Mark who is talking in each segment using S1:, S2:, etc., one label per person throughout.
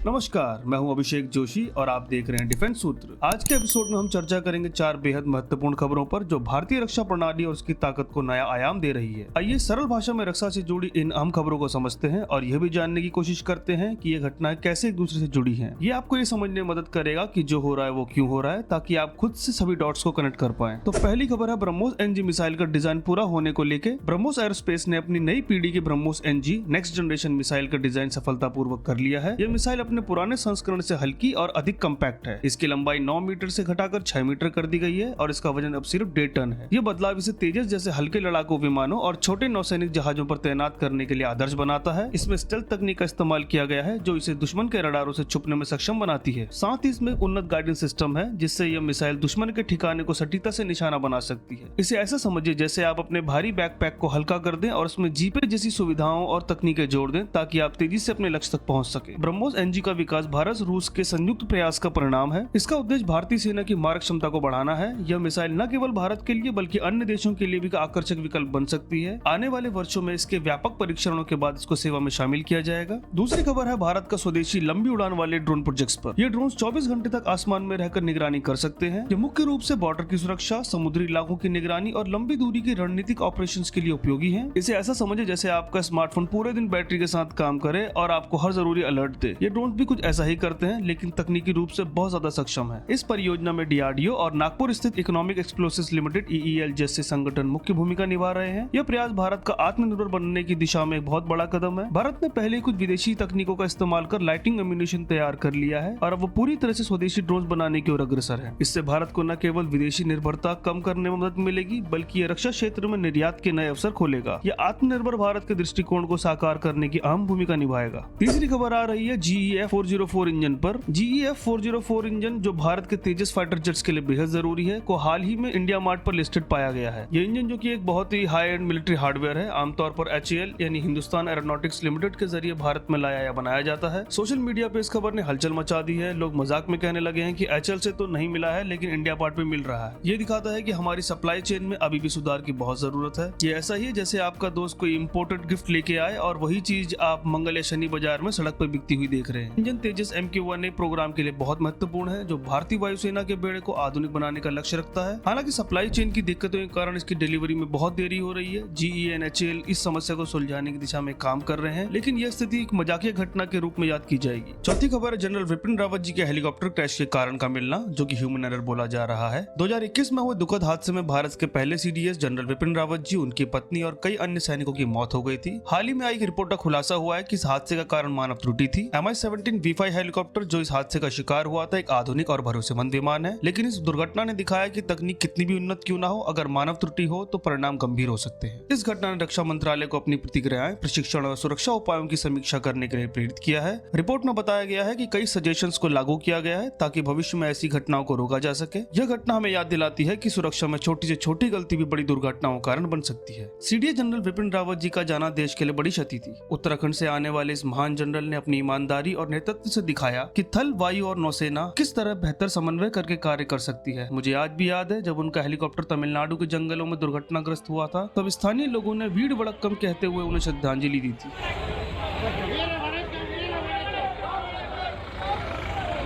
S1: नमस्कार, मैं हूं अभिषेक जोशी और आप देख रहे हैं डिफेंस सूत्र। आज के एपिसोड में हम चर्चा करेंगे 4 बेहद महत्वपूर्ण खबरों पर जो भारतीय रक्षा प्रणाली और उसकी ताकत को नया आयाम दे रही है। आइए सरल भाषा में रक्षा से जुड़ी इन अहम खबरों को समझते हैं और यह भी जानने की कोशिश करते हैं कि ये घटनाएं कैसे एक दूसरे से जुड़ी हैं। ये आपको ये समझने में मदद करेगा कि जो हो रहा है वो क्यों हो रहा है, ताकि आप खुद से सभी डॉट्स को कनेक्ट कर पाएं। तो पहली खबर है ब्रह्मोस एनजी मिसाइल का डिजाइन पूरा होने को लेकर ब्रह्मोस एयरोस्पेस ने अपनी नई पीढ़ी के BrahMos NG next generation missile का डिजाइन सफलतापूर्वक कर लिया है। यह मिसाइल अपने पुराने संस्करण से हल्की और अधिक कम्पैक्ट है। इसकी लंबाई 9 मीटर से घटाकर 6 मीटर कर दी गई है और इसका वजन अब सिर्फ 1.5 टन है। यह बदलाव इसे तेजस जैसे हल्के लड़ाकू विमानों और छोटे नौसैनिक जहाजों पर तैनात करने के लिए आदर्श बनाता है। इसमें स्टेल्थ तकनीक का इस्तेमाल किया गया है जो इसे दुश्मन के रडारों से छुपने में सक्षम बनाती है। साथ ही इसमें उन्नत गाइडेंस सिस्टम है जिससे यह मिसाइल दुश्मन के ठिकाने को सटीकता से निशाना बना सकती है। इसे ऐसा समझिए जैसे आप अपने भारी बैकपैक को हल्का कर दें और उसमें जीपीएस जैसी सुविधाओं और तकनीकें जोड़ दें ताकि आप तेजी से अपने लक्ष्य तक पहुंच सके। ब्रह्मोस एनजी का विकास भारत रूस के संयुक्त प्रयास का परिणाम है। इसका उद्देश्य भारतीय सेना की मारक क्षमता को बढ़ाना है। यह मिसाइल न केवल भारत के लिए बल्कि अन्य देशों के लिए भी आकर्षक विकल्प बन सकती है। आने वाले वर्षों में इसके व्यापक परीक्षणों के बाद इसको सेवा में शामिल किया जाएगा। दूसरी खबर है भारत का स्वदेशी लंबी उड़ान वाले ड्रोन प्रोजेक्ट्स पर। ये ड्रोन 24 घंटे तक आसमान में रहकर निगरानी कर सकते हैं। ये मुख्य रूप से बॉर्डर की सुरक्षा, समुद्री इलाकों की निगरानी और लंबी दूरी की रणनीतिक ऑपरेशंस के लिए उपयोगी है। इसे ऐसा समझे जैसे आपका स्मार्टफोन पूरे दिन बैटरी के साथ काम करे और आपको हर जरूरी अलर्ट दे। ये ड्रोन भी कुछ ऐसा ही करते हैं लेकिन तकनीकी रूप से बहुत ज्यादा सक्षम है। इस परियोजना में डीआरडीओ और नागपुर स्थित इकोनॉमिक एक्सप्लोसिव्स लिमिटेड ईईएल जैसे संगठन मुख्य भूमिका निभा रहे हैं। यह प्रयास भारत का आत्मनिर्भर बनने की दिशा में एक बहुत बड़ा कदम है। भारत ने पहले कुछ विदेशी तकनीकों का इस्तेमाल कर लाइटिंग एम्यूनिशन तैयार कर लिया है और अब वो पूरी तरह से स्वदेशी ड्रोन बनाने की ओर अग्रसर है। इससे भारत को न केवल विदेशी निर्भरता कम करने में मदद मिलेगी बल्कि ये रक्षा क्षेत्र में निर्यात के नए अवसर खोलेगा। यह आत्मनिर्भर भारत के दृष्टिकोण को साकार करने की अहम भूमिका निभाएगा। तीसरी खबर आ रही है GEF 404 इंजन पर। GEF 404 इंजन जो भारत के तेजस फाइटर जेट्स के लिए बेहद जरूरी है को हाल ही में इंडिया मार्ट पर लिस्टेड पाया गया है। यह इंजन जो कि एक बहुत ही हाई एंड मिलिट्री हार्डवेयर है, आमतौर पर HAL यानी हिंदुस्तान एरोनॉटिक्स लिमिटेड के जरिए भारत में लाया या बनाया जाता है। सोशल मीडिया पे इस खबर ने हलचल मचा दी है। लोग मजाक में कहने लगे हैं कि HAL से तो नहीं मिला है लेकिन इंडिया पार्ट में मिल रहा है। ये दिखाता है कि हमारी सप्लाई चेन में अभी भी सुधार की बहुत जरूरत है। ये ऐसा ही है जैसे आपका दोस्त कोई इम्पोर्टेड गिफ्ट लेके आए और वही चीज आप मंगल या शनि बाजार में सड़क पर बिकती हुई देख रहे हैं। इंजन तेजस MQ-1A प्रोग्राम के लिए बहुत महत्वपूर्ण है जो भारतीय वायुसेना के बेड़े को आधुनिक बनाने का लक्ष्य रखता है। हालांकि सप्लाई चेन की दिक्कतों के कारण इसकी डिलीवरी में बहुत देरी हो रही है। GE और HAL इस समस्या को सुलझाने की दिशा में काम कर रहे हैं लेकिन यह स्थिति एक मजाकिया घटना के रूप में याद की जाएगी। चौथी खबर है जनरल विपिन रावत जी के हेलीकॉप्टर क्रैश के कारण का मिलना जो कि ह्यूमन एरर बोला जा रहा है। 2021 में हुए दुखद हादसे में भारत के पहले CDS जनरल विपिन रावत जी, उनकी पत्नी और कई अन्य सैनिकों की मौत हो गई थी। हाल ही में आई रिपोर्ट का खुलासा हुआ है कि इस हादसे का कारण मानव त्रुटि थी। Mi-17 V5 हेलीकॉप्टर जो इस हादसे का शिकार हुआ था एक आधुनिक और भरोसेमंद विमान है लेकिन इस दुर्घटना ने दिखाया कि तकनीक कितनी भी उन्नत क्यों ना हो, अगर मानव त्रुटि हो तो परिणाम गंभीर हो सकते हैं। इस घटना ने रक्षा मंत्रालय को अपनी प्रतिक्रियाएं, प्रशिक्षण और सुरक्षा उपायों की समीक्षा करने के लिए प्रेरित किया है। रिपोर्ट में बताया गया है कि कई सजेशंस को लागू किया गया है ताकि भविष्य में ऐसी घटनाओं को रोका जा सके। यह घटना हमें याद दिलाती है कि सुरक्षा में छोटी से छोटी गलती भी बड़ी दुर्घटनाओं का कारण बन सकती है। CDS जनरल विपिन रावत जी का जाना देश के लिए बड़ी क्षति थी। उत्तराखंड से आने वाले इस महान जनरल ने अपनी ईमानदारी और नेतृत्व से दिखाया कि थल, वायु और नौसेना किस तरह बेहतर समन्वय करके कार्य कर सकती है। मुझे आज भी याद है जब उनका हेलीकॉप्टर तमिलनाडु के जंगलों में दुर्घटनाग्रस्त हुआ था तब स्थानीय लोगों ने वीर वड़क्कम कहते हुए उन्हें श्रद्धांजलि दी थी।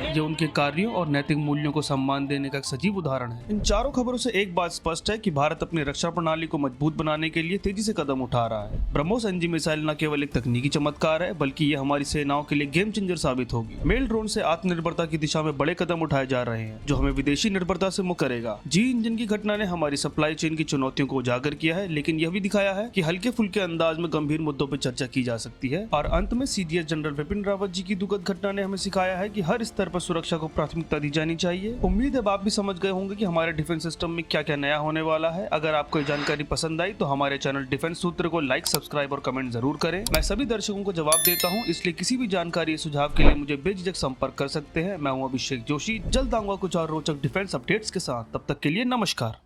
S1: ये उनके कार्यों और नैतिक मूल्यों को सम्मान देने का एक सजीव उदाहरण है। इन चारों खबरों से एक बात स्पष्ट है कि भारत अपनी रक्षा प्रणाली को मजबूत बनाने के लिए तेजी से कदम उठा रहा है। ब्रह्मोस एनजी मिसाइल न केवल एक तकनीकी चमत्कार है बल्कि ये हमारी सेनाओं के लिए गेम चेंजर साबित होगी। मेल ड्रोन से आत्मनिर्भरता की दिशा में बड़े कदम उठाए जा रहे हैं जो हमें विदेशी निर्भरता से मुक्त करेगा। GE इंजन की घटना ने हमारी सप्लाई चेन की चुनौतियों को उजागर किया है लेकिन यह भी दिखाया है कि हल्के फुल्के अंदाज में गंभीर मुद्दों पर चर्चा की जा सकती है। और अंत में CDS जनरल विपिन रावत जी की दुखद घटना ने हमें सिखाया है कि हर स्तर पर सुरक्षा को प्राथमिकता दी जानी चाहिए। उम्मीद है आप भी समझ गए होंगे कि हमारे डिफेंस सिस्टम में क्या क्या नया होने वाला है। अगर आपको ये जानकारी पसंद आई तो हमारे चैनल डिफेंस सूत्र को लाइक, सब्सक्राइब और कमेंट जरूर करें। मैं सभी दर्शकों को जवाब देता हूँ, इसलिए किसी भी जानकारी या सुझाव के लिए मुझे बेझिझक संपर्क कर सकते हैं। मैं हूँ अभिषेक जोशी। जल्द आऊंगा कुछ और रोचक डिफेंस अपडेट्स के साथ। तब तक के लिए नमस्कार।